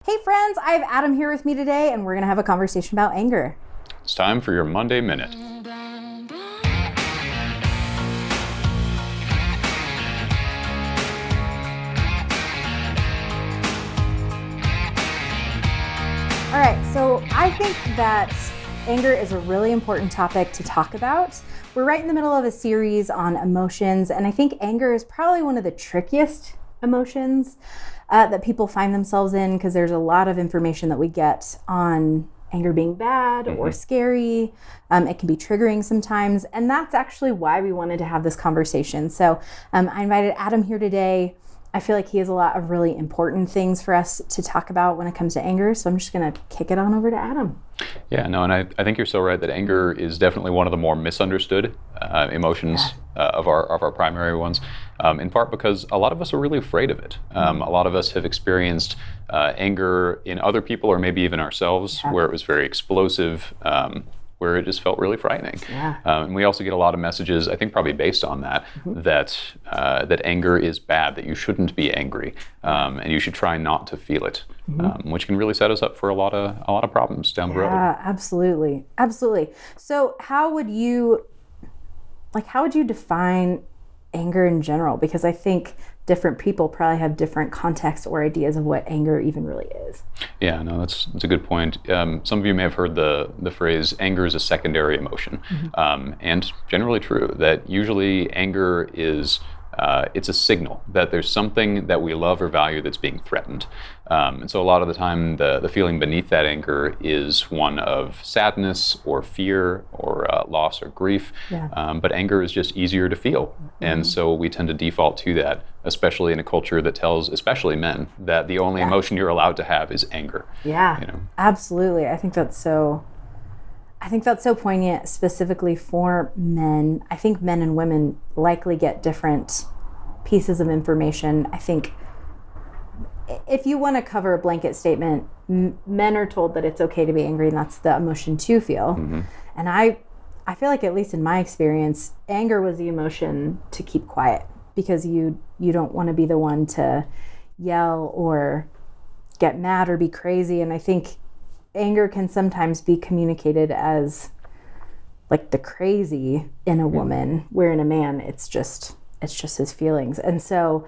Hey friends, I have Adam here with me today, and we're going to have a conversation about anger. It's time for your Monday Minute. All right, so I think that anger is a really important topic to talk about. We're right in the middle of a series on emotions, and I think anger is probably one of the trickiest emotions that people find themselves in, because there's a lot of information that we get on anger being bad or scary. It can be triggering sometimes, and that's actually why we wanted to have this conversation. So I invited Adam here today. I feel like he has a lot of really important things for us to talk about when it comes to anger, so I'm just going to kick it on over to Adam. Yeah, no, and I think you're so right that anger is definitely one of the more misunderstood emotions of our primary ones, in part because a lot of us are really afraid of it. A lot of us have experienced anger in other people or maybe even ourselves where it was very explosive, where it just felt really frightening. And we also get a lot of messages, I think probably based on that, that anger is bad, that you shouldn't be angry, and you should try not to feel it, which can really set us up for a lot of problems down the road. Yeah, absolutely. So how would you define anger in general? Because I think different people probably have different contexts or ideas of what anger even really is. Yeah, no, that's a good point. Some of you may have heard the phrase anger is a secondary emotion, and generally true, that usually anger is it's a signal that there's something that we love or value that's being threatened. And so a lot of the time the feeling beneath that anger is one of sadness or fear or loss or grief. But anger is just easier to feel. And so we tend to default to that, especially in a culture that tells, especially men, that the only emotion you're allowed to have is anger. Absolutely. I think that's so poignant, specifically for men. I think men and women likely get different pieces of information. I think if you want to cover a blanket statement, men are told that it's okay to be angry, and that's the emotion to feel. And I feel like, at least in my experience, anger was the emotion to keep quiet, because you don't want to be the one to yell or get mad or be crazy. And I think anger can sometimes be communicated as like the crazy in a woman, where in a man it's just his feelings. And so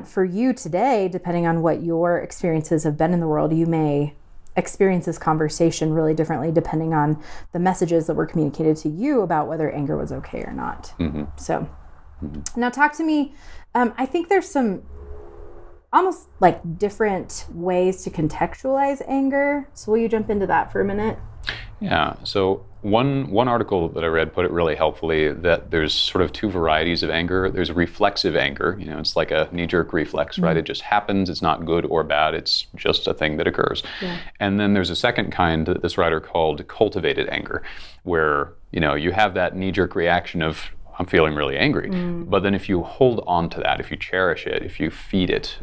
for you today, depending on what your experiences have been in the world, you may experience this conversation really differently depending on the messages that were communicated to you about whether anger was okay or not. So now talk to me. I think there's some almost like different ways to contextualize anger. So will you jump into that for a minute? Yeah, so one article that I read put it really helpfully, that there's sort of two varieties of anger. There's reflexive anger, it's like a knee-jerk reflex, right? It just happens, it's not good or bad, it's just a thing that occurs. And then there's a second kind that this writer called cultivated anger, where you have that knee-jerk reaction of, I'm feeling really angry. But then if you hold on to that, if you cherish it, if you feed it,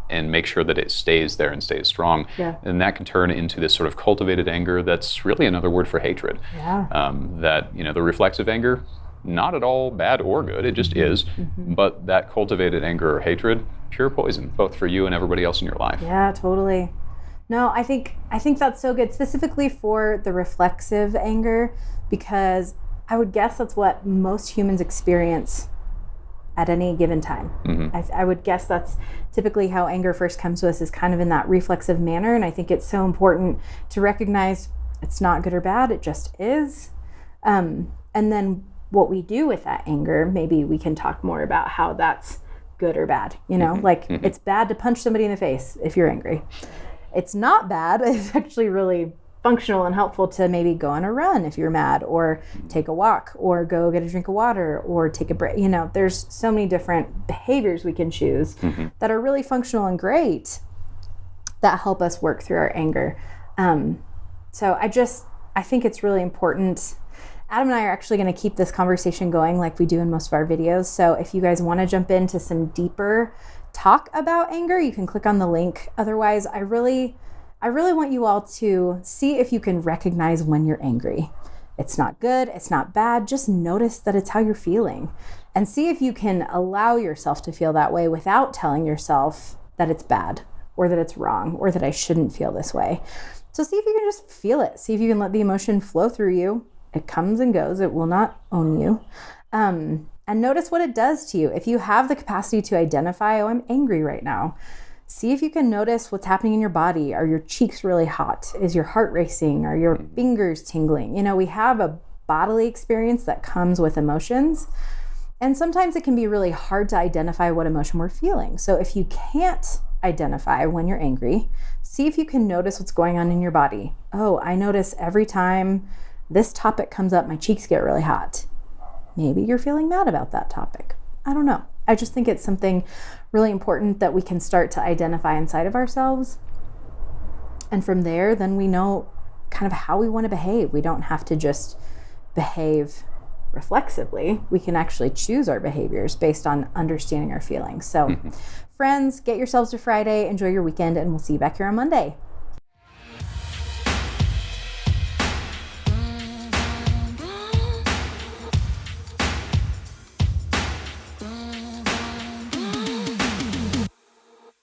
and make sure that it stays there and stays strong, then that can turn into this sort of cultivated anger that's really another word for hatred. That, the reflexive anger, not at all bad or good, it just is. But that cultivated anger or hatred, pure poison, both for you and everybody else in your life. Yeah, totally. No, I think that's so good, specifically for the reflexive anger, because I would guess that's what most humans experience at any given time. I would guess that's typically how anger first comes to us, is kind of in that reflexive manner. And I think it's so important to recognize it's not good or bad, it just is. And then what we do with that anger, maybe we can talk more about how that's good or bad. It's bad to punch somebody in the face if you're angry. It's not bad. It's actually really functional and helpful to maybe go on a run if you're mad, or take a walk, or go get a drink of water, or take a break. There's so many different behaviors we can choose that are really functional and great, that help us work through our anger. So I think it's really important. Adam and I are actually going to keep this conversation going like we do in most of our videos. So if you guys want to jump into some deeper talk about anger, you can click on the link. Otherwise, I really want you all to see if you can recognize when you're angry. It's not good, it's not bad, just notice that it's how you're feeling. And see if you can allow yourself to feel that way without telling yourself that it's bad or that it's wrong, or that I shouldn't feel this way. So see if you can just feel it. See if you can let the emotion flow through you. It comes and goes. It will not own you. And notice what it does to you. If you have the capacity to identify, oh, I'm angry right now. See if you can notice what's happening in your body. Are your cheeks really hot? Is your heart racing? Are your fingers tingling? We have a bodily experience that comes with emotions. And sometimes it can be really hard to identify what emotion we're feeling. So if you can't identify when you're angry, see if you can notice what's going on in your body. Oh, I notice every time this topic comes up, my cheeks get really hot. Maybe you're feeling mad about that topic. I don't know. I just think it's something really important that we can start to identify inside of ourselves. And from there, then we know kind of how we want to behave. We don't have to just behave reflexively. We can actually choose our behaviors based on understanding our feelings. So friends, get yourselves to Friday, enjoy your weekend, and we'll see you back here on Monday.